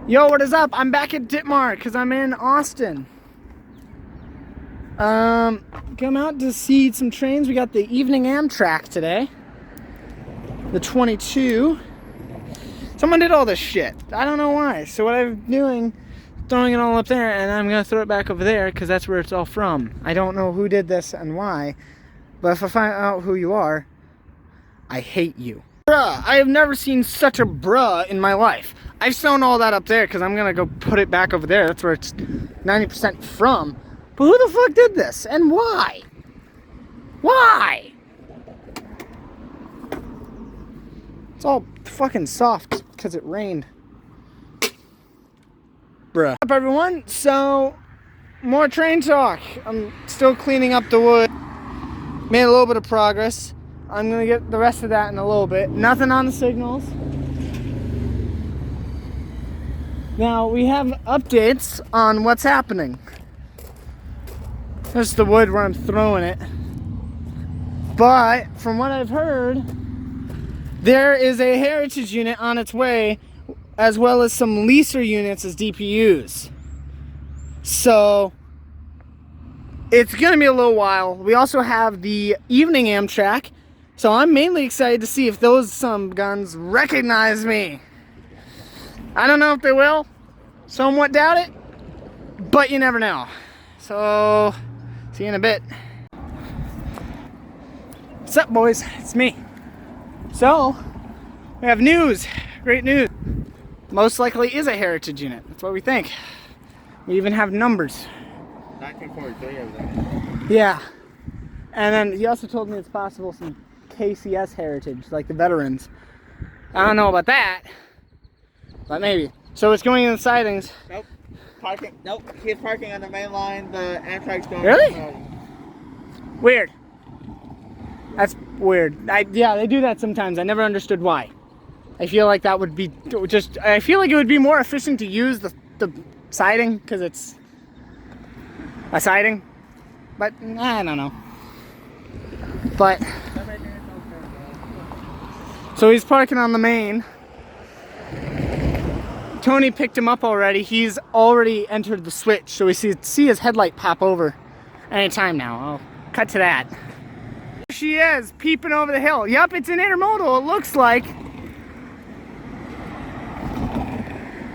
Yo, what is up? I'm back at DITTMAR because I'm in Austin. Come out to see some trains. We got the evening Amtrak today. The 22. Someone did all this shit. I don't know why. So what I'm doing, throwing it all up there, and I'm going to throw it back over there because that's where it's all from. I don't know who did this and why, but if I find out who you are, I hate you. Bruh, I have never seen such a bruh in my life. I've sewn all that up there because I'm going to go put it back over there. That's where it's 90% from. But who the fuck did this? And why? Why? It's all fucking soft because it rained. Bruh. What's up, everyone? So, more train talk. I'm still cleaning up the wood. Made a little bit of progress. I'm gonna get the rest of that in a little bit. Nothing on the signals. Now, we have updates on what's happening. There's the wood where I'm throwing it. But, from what I've heard, there is a heritage unit on its way, as well as some leaser units as DPUs. So, it's gonna be a little while. We also have the evening Amtrak. So I'm mainly excited to see if those some guns recognize me. I don't know if they will. Somewhat doubt it. But you never know. So, see you in a bit. What's up, boys? It's me. So, we have news. Great news. Most likely is a heritage unit. That's what we think. We even have numbers. 1943 of them. Yeah. And then he also told me it's possible some KCS heritage, like the veterans. I don't know about that, but maybe. So it's going in the sidings. Nope. Parking. Nope. He's parking on the main line. The Amtrak's going. Really? Weird. That's weird. Yeah, they do that sometimes. I never understood why. I feel like that would be just. I feel like it would be more efficient to use the siding because it's a siding. But I don't know. But. So he's parking on the main. Tony picked him up already. He's already entered the switch, so we see his headlight pop over anytime now. I'll cut to that. There she is, peeping over the hill. Yup, it's an intermodal, it looks like.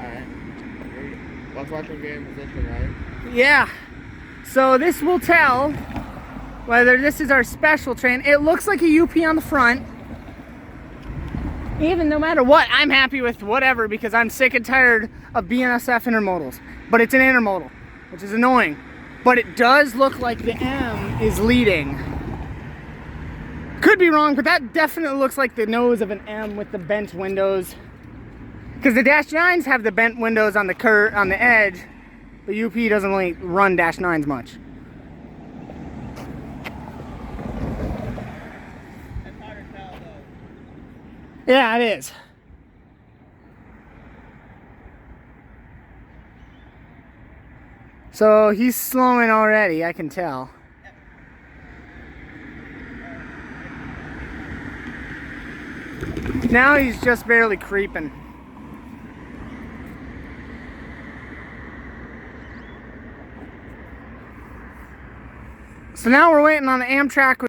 Alright. Let's watch the game position, right? Yeah. So this will tell whether this is our special train. It looks like a UP on the front. Even no matter what, I'm happy with whatever because I'm sick and tired of BNSF intermodals. But it's an intermodal, which is annoying. But it does look like the M is leading. Could be wrong, but that definitely looks like the nose of an M with the bent windows. Because the Dash 9s have the bent windows on the edge. The UP doesn't really run Dash 9s much. Yeah, it is. So he's slowing already, I can tell. Now he's just barely creeping. So now we're waiting on the Amtrak.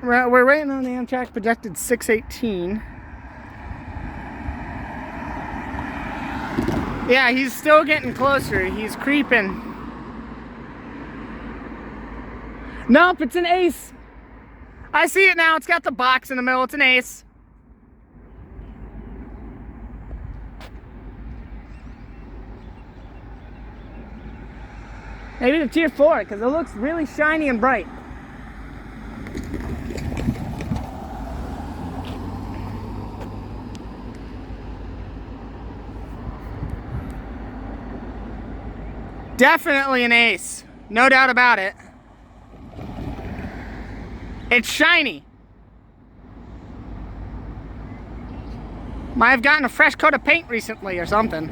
We're waiting on the Amtrak projected 6:18. Yeah, he's still getting closer. He's creeping. Nope, it's an ace. I see it now. It's got the box in the middle. It's an ace. Maybe the tier 4 because it looks really shiny and bright. Definitely an ace. No doubt about it. It's shiny. Might have gotten a fresh coat of paint recently or something.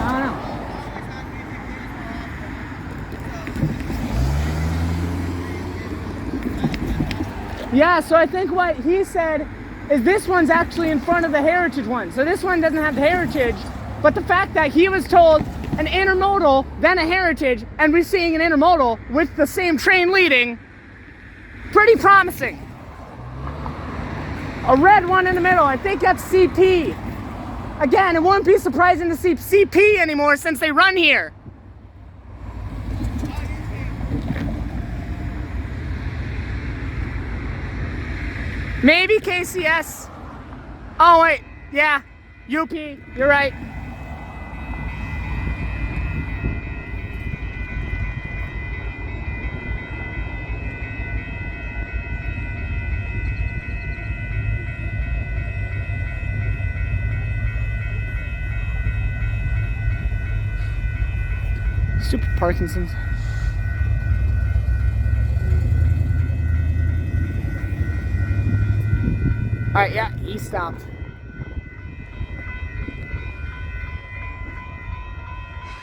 I don't know. Yeah, so I think what he said is this one's actually in front of the heritage one. So this one doesn't have the heritage, but the fact that he was told an intermodal, then a heritage, and we're seeing an intermodal with the same train leading, pretty promising. A red one in the middle, I think that's CP. Again, it wouldn't be surprising to see CP anymore since they run here. Maybe KCS. Oh wait, yeah, UP, you're right. Stupid Parkinson's. Alright, yeah, he stopped.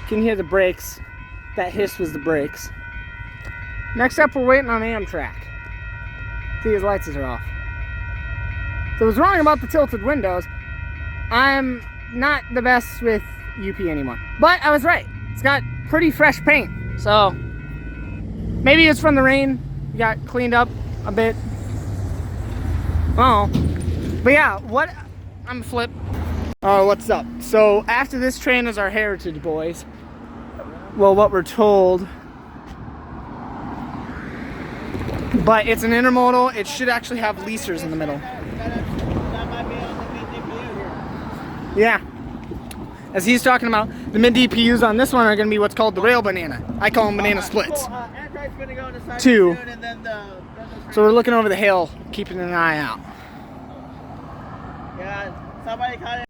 You can hear the brakes. That hiss was the brakes. Next up, we're waiting on Amtrak. See, his lights are off. So I was wrong about the tilted windows. I'm not the best with UP anymore. But I was right. It's got pretty fresh paint. So maybe it's from the rain. It got cleaned up a bit. Oh. But yeah, what? I'm a flip. Oh, what's up? So after this train is our heritage boys. Well, what we're told. But it's an intermodal. It should actually have leasers in the middle. That might be on the mid-DPU here. Yeah. As he's talking about, the mid-DPUs on this one are going to be what's called the rail banana. I call them banana splits. Amtrak's gonna go on the side Two. soon, and then the So we're looking over the hill, keeping an eye out. yeah, somebody caught it.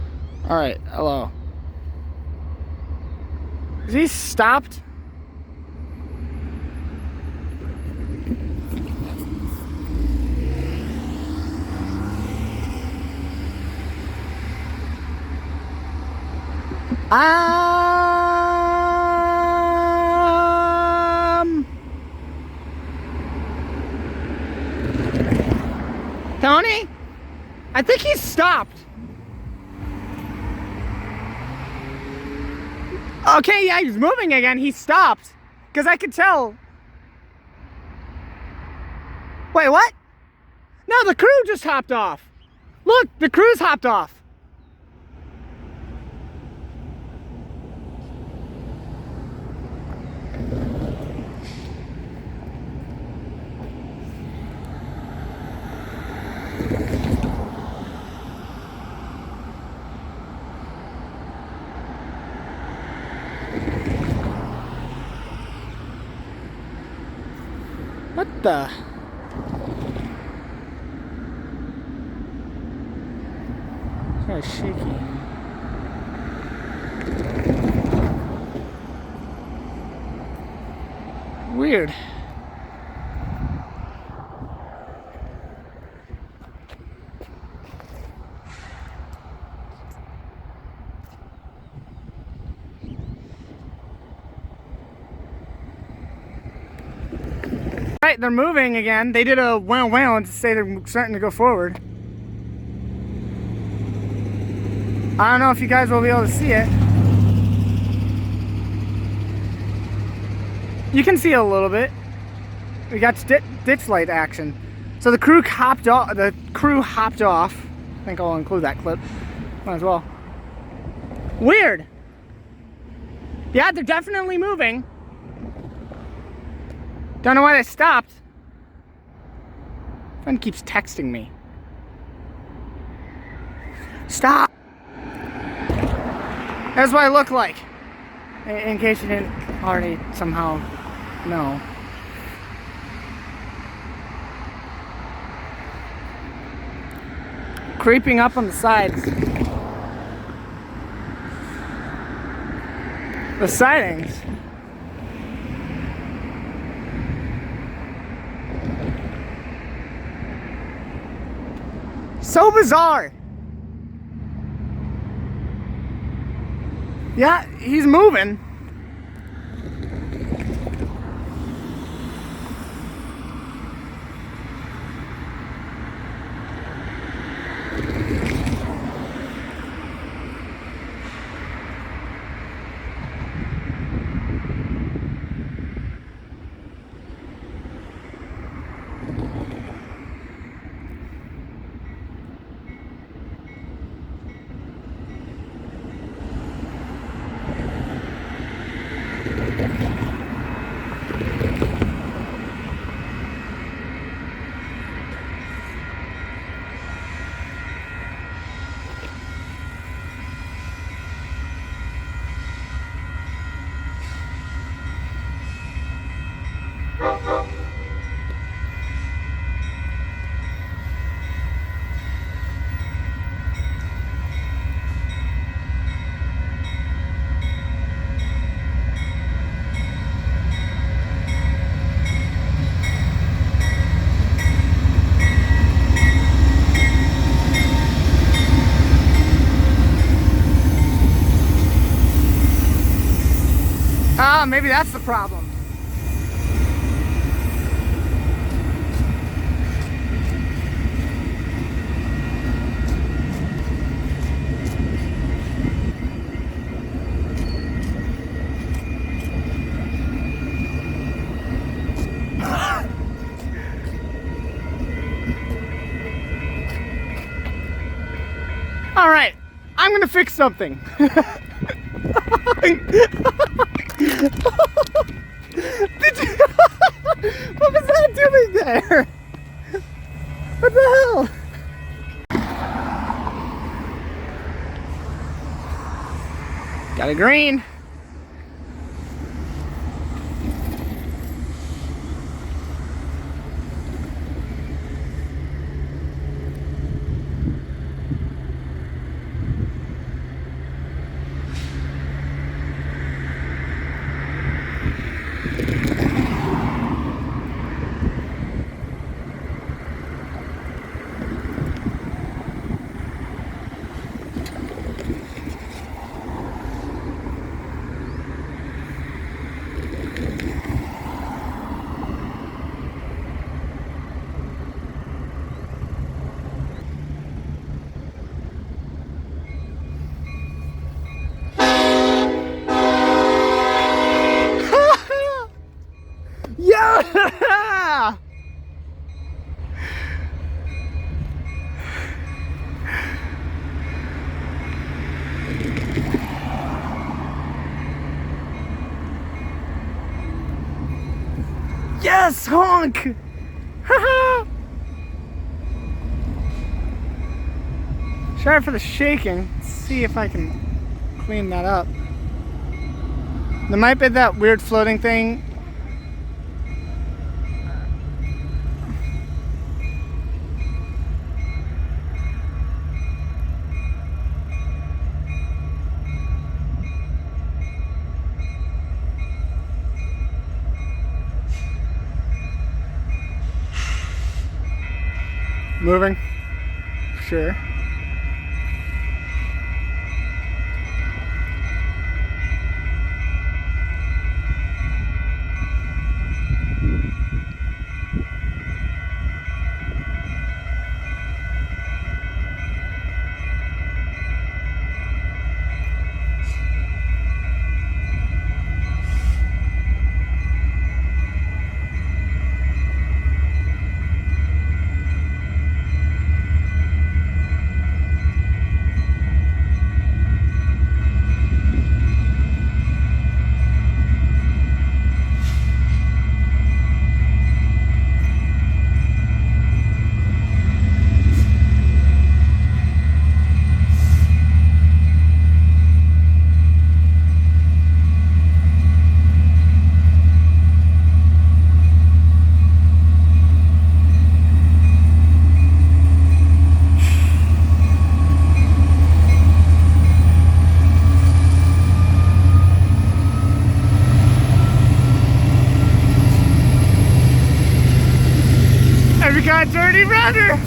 Alright, hello. Is he stopped? Tony? I think he's stopped. Okay, yeah, he's moving again. He stopped. Because I could tell. Wait, what? No, the crew just hopped off. Look, the crew's hopped off. What the? It's kind of shaky. Weird. Right, they're moving again. They did a wow wow to say they're starting to go forward. I don't know if you guys will be able to see it. You can see it a little bit. We got ditch light action. So the crew hopped off. I think I'll include that clip. Might as well. Weird. Yeah, they're definitely moving. Don't know why they stopped. Friend keeps texting me. Stop! That's what I look like. In case you didn't already somehow know. Creeping up on the sides. The sidings. So bizarre. Yeah, he's moving. Oh, maybe that's the problem. All right, I'm gonna fix something. Did you? What was that doing there? What the hell? Got a green. Yeah! Yes, honk! Sorry for the shaking. Let's see if I can clean that up. There might be that weird floating thing. Moving. Sure. And we got Dirty Runner!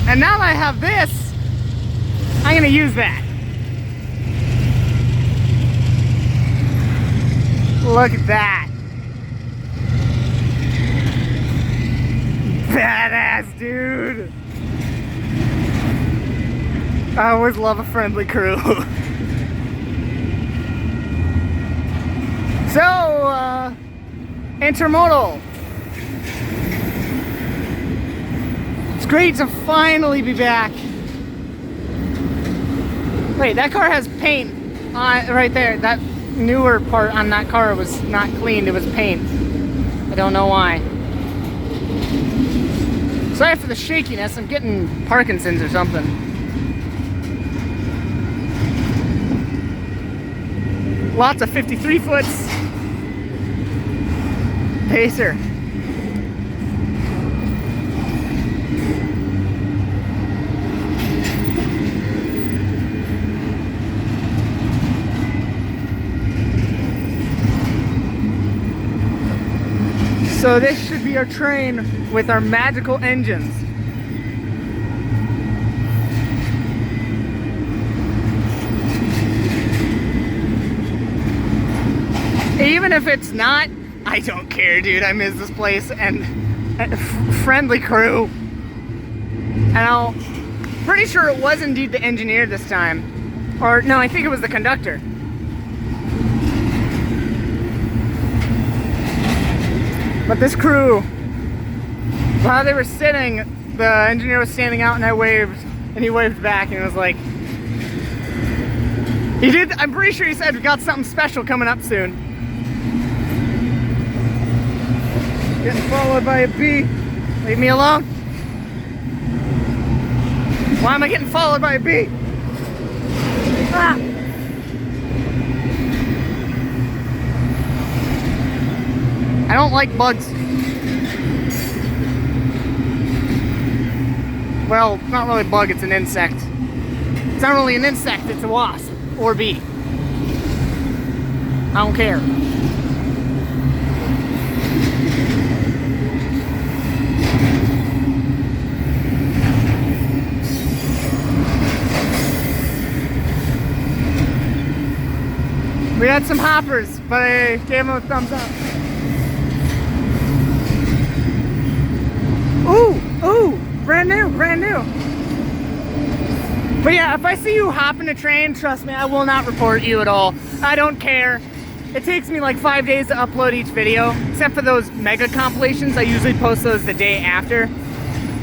And now that I have this, I'm gonna use that. Look at that. Badass, dude. I always love a friendly crew. So, intermodal. It's great to finally be back. Wait, that car has paint on right there. That newer part on that car was not cleaned, it was paint. I don't know why. Sorry for the shakiness, I'm getting Parkinson's or something. Lots of 53 foots. Pacer. So this should be our train with our magical engines. Even if it's not, I don't care, dude. I miss this place and friendly crew. And I'm pretty sure it was indeed the engineer this time. Or no, I think it was the conductor. But this crew, while they were sitting, the engineer was standing out and I waved, and he waved back and it was like, he did, I'm pretty sure he said, we got something special coming up soon. Getting followed by a bee. Leave me alone. Why am I getting followed by a bee? Ah! I don't like bugs. Well, not really a bug, it's an insect. It's not really an insect, it's a wasp or bee. I don't care. We had some hoppers, but I gave them a thumbs up. Ooh, brand new. But yeah, if I see you hopping a train, trust me, I will not report you at all. I don't care. It takes me like 5 days to upload each video, except for those mega compilations. I usually post those the day after.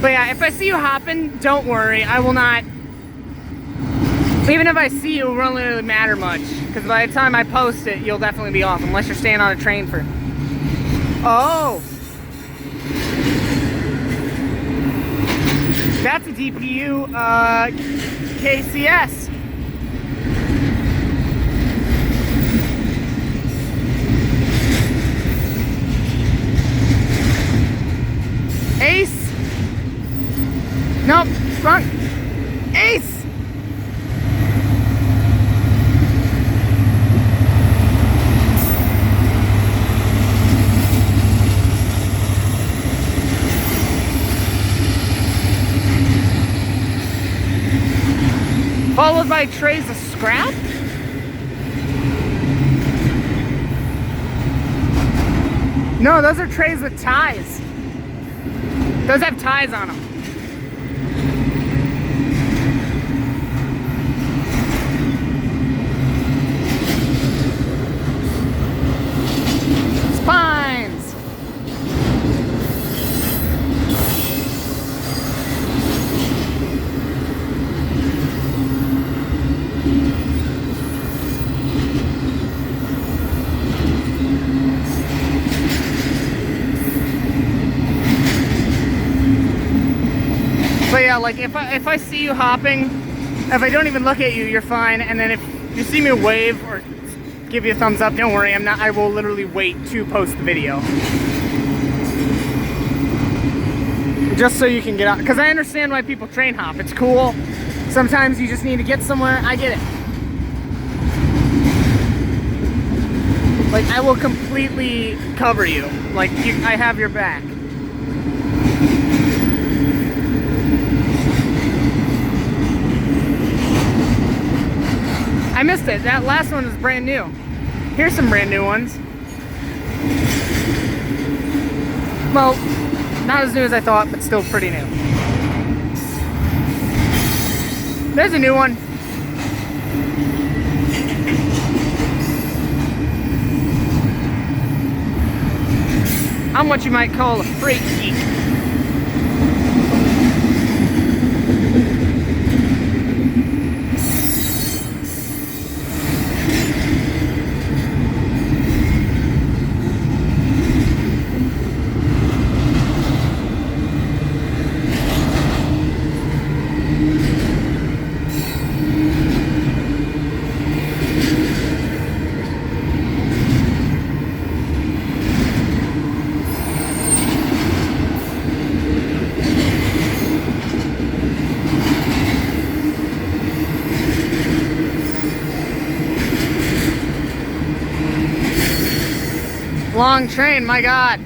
But yeah, if I see you hopping, don't worry, I will not. Even if I see you, it won't really matter much, because by the time I post it, you'll definitely be off, unless you're staying on a train for... Oh! That's a DPU, KCS. Ace! Nope, wrong. Ace! Followed by trays of scrap? No, those are trays with ties. Those have ties on them. Spines. But yeah, like if I see you hopping, if I don't even look at you, you're fine. And then if you see me wave or give you a thumbs up, don't worry, I will literally wait to post the video. Just so you can get out, because I understand why people train hop. It's cool. Sometimes you just need to get somewhere. I get it. Like, I will completely cover you. Like, I have your back. I missed it. That last one was brand new. Here's some brand new ones. Well, not as new as I thought, but still pretty new. There's a new one. I'm what you might call a freight geek. Long train, my God.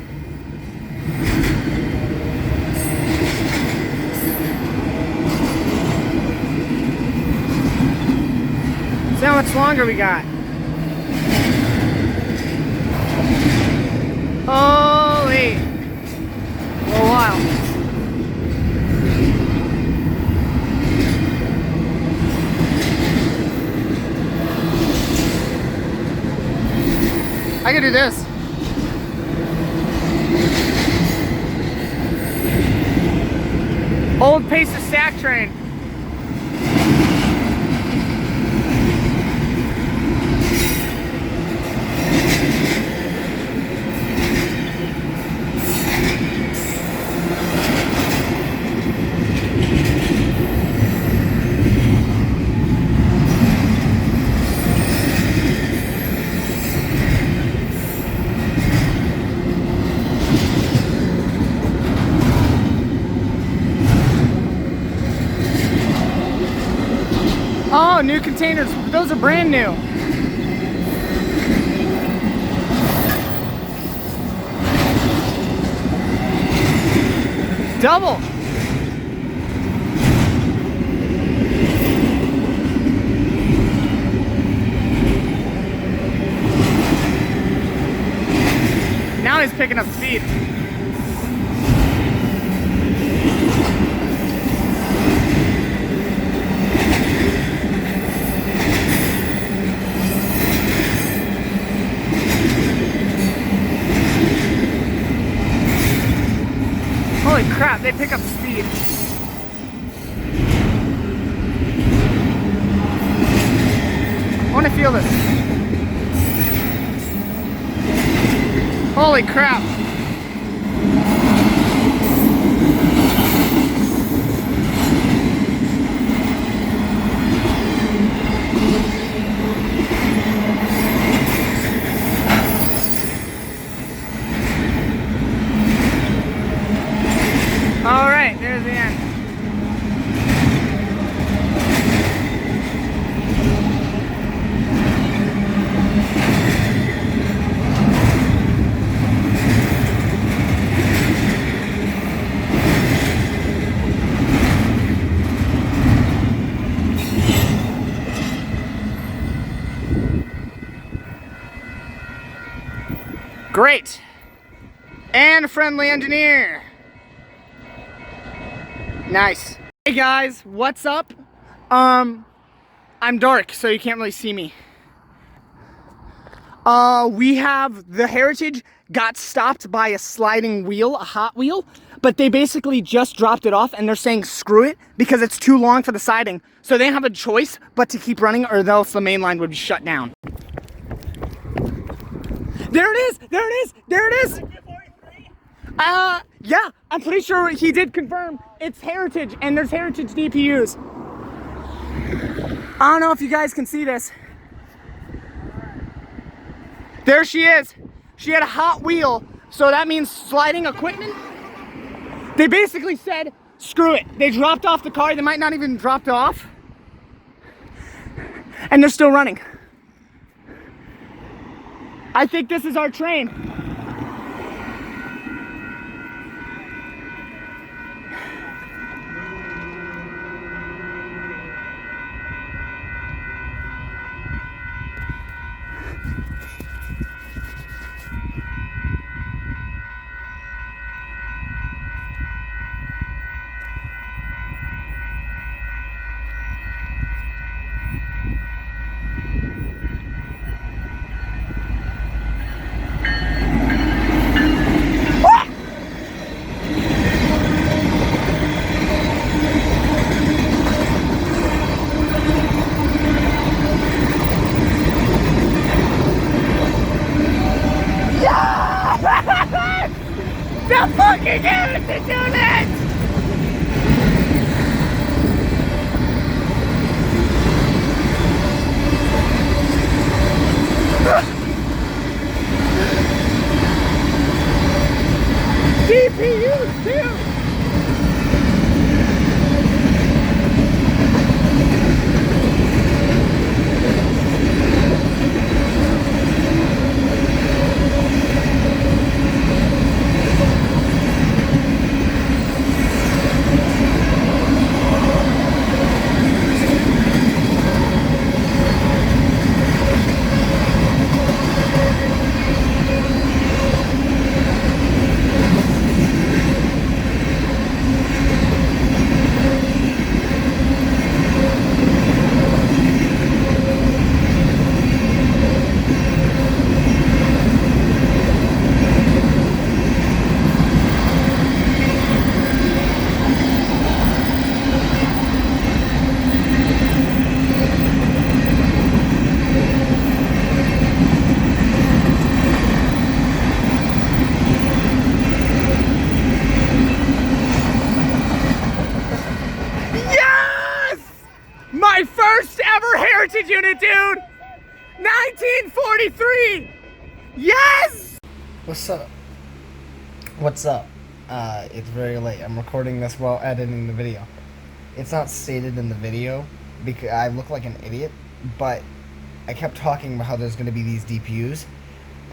how much longer we got. Holy. For a while. I can do this. Old pace of stack train. Oh, new containers. Those are brand new. Double. Now he's picking up speed. Holy crap, they pick up speed. I want to feel this. Holy crap. All right, there's the end. Great. And a friendly engineer. Nice. Hey guys, what's up? I'm dark, so you can't really see me. We have the Heritage got stopped by a sliding wheel, a Hot Wheel, but they basically just dropped it off and they're saying screw it because it's too long for the siding. So they don't have a choice but to keep running or else the main line would be shut down. There it is! There it is! There it is! Yeah, I'm pretty sure he did confirm it's Heritage and there's Heritage DPUs. I don't know if you guys can see this. There she is. She had a Hot Wheel, so that means sliding equipment. They basically said, screw it. They dropped off the car. They might not even dropped off. And they're still running. I think this is our train. heritage unit, dude! 1943! Yes! What's up? What's up? It's very late. I'm recording this while editing the video. It's not stated in the video because I look like an idiot, but I kept talking about how there's going to be these DPUs.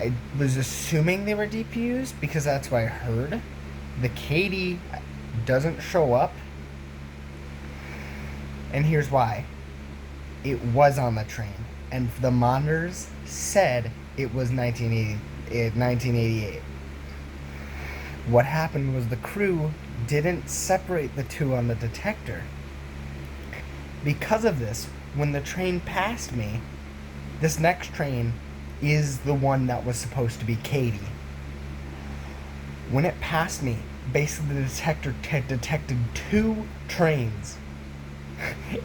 I was assuming they were DPUs because that's what I heard. The Katie doesn't show up, and here's why. It was on the train, and the monitors said it was 1988. What happened was the crew didn't separate the two on the detector. Because of this, when the train passed me, this next train is the one that was supposed to be Katie. When it passed me, basically the detector detected two trains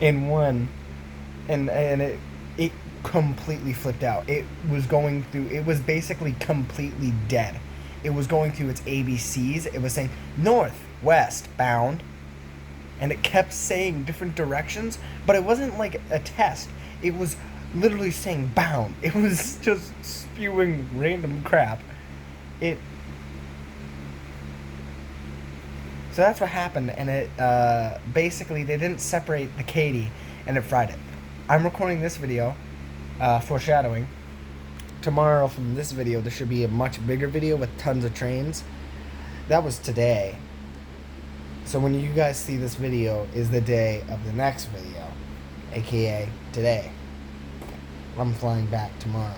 in one, and it completely flipped out. It was basically completely dead. It was going through its ABCs. It was saying north, west, bound, and it kept saying different directions, but it wasn't like a test. It was literally saying bound. It was just spewing random crap. So that's what happened, and it basically they didn't separate the Katie, and it fried it. I'm recording this video, foreshadowing. Tomorrow from this video, there should be a much bigger video with tons of trains. That was today. So when you guys see this video is the day of the next video, aka today. I'm flying back tomorrow.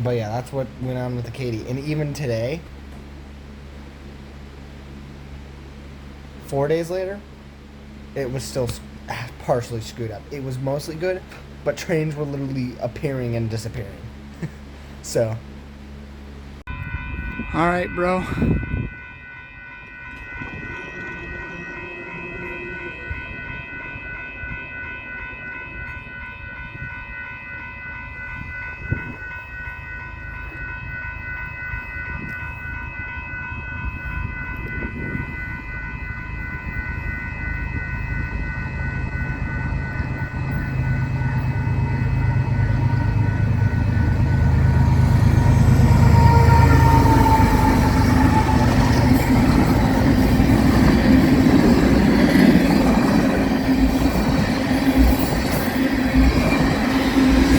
But yeah, that's what went on with the Katie. And even today, 4 days later, it was still partially screwed up. It was mostly good, but trains were literally appearing and disappearing. So. Alright, bro.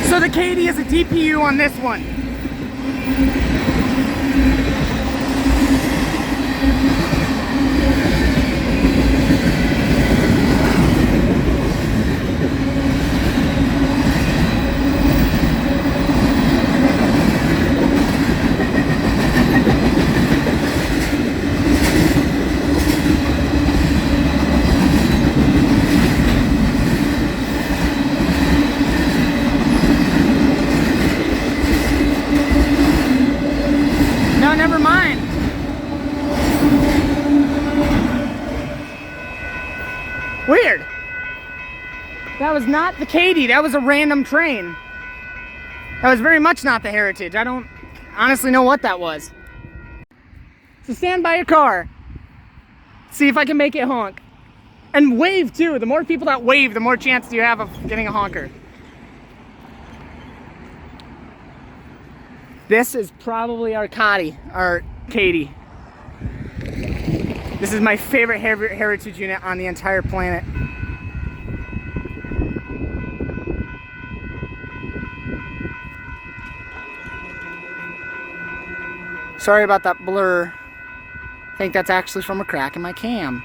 So the Katie is a DPU on this one. No, never mind. Weird. That was not the Katie. That was a random train. That was very much not the Heritage. I don't honestly know what that was. So stand by your car. See if I can make it honk. And wave too. The more people that wave, the more chance you have of getting a honker. This is probably our Katie. This is my favorite heritage unit on the entire planet. Sorry about that blur. I think that's actually from a crack in my cam.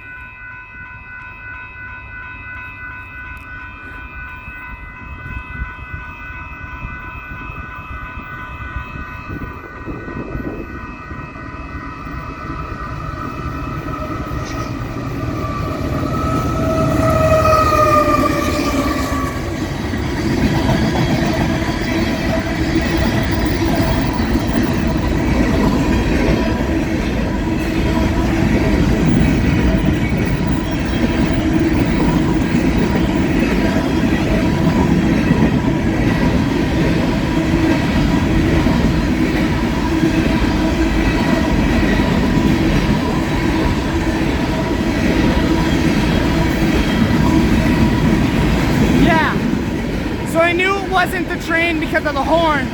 wasn't the train because of the horn,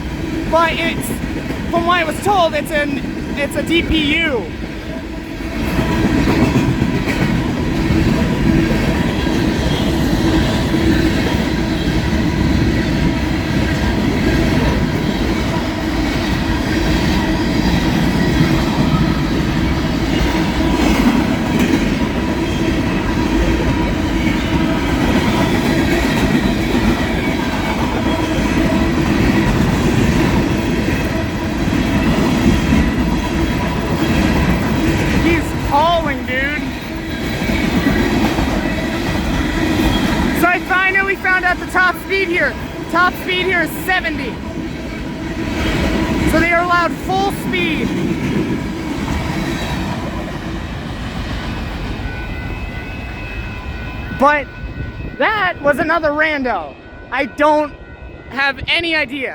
but it's, from what I was told, it's a DPU. Hauling, dude. So I finally found out the top speed here. Top speed here is 70. So they are allowed full speed. But that was another rando. I don't have any idea.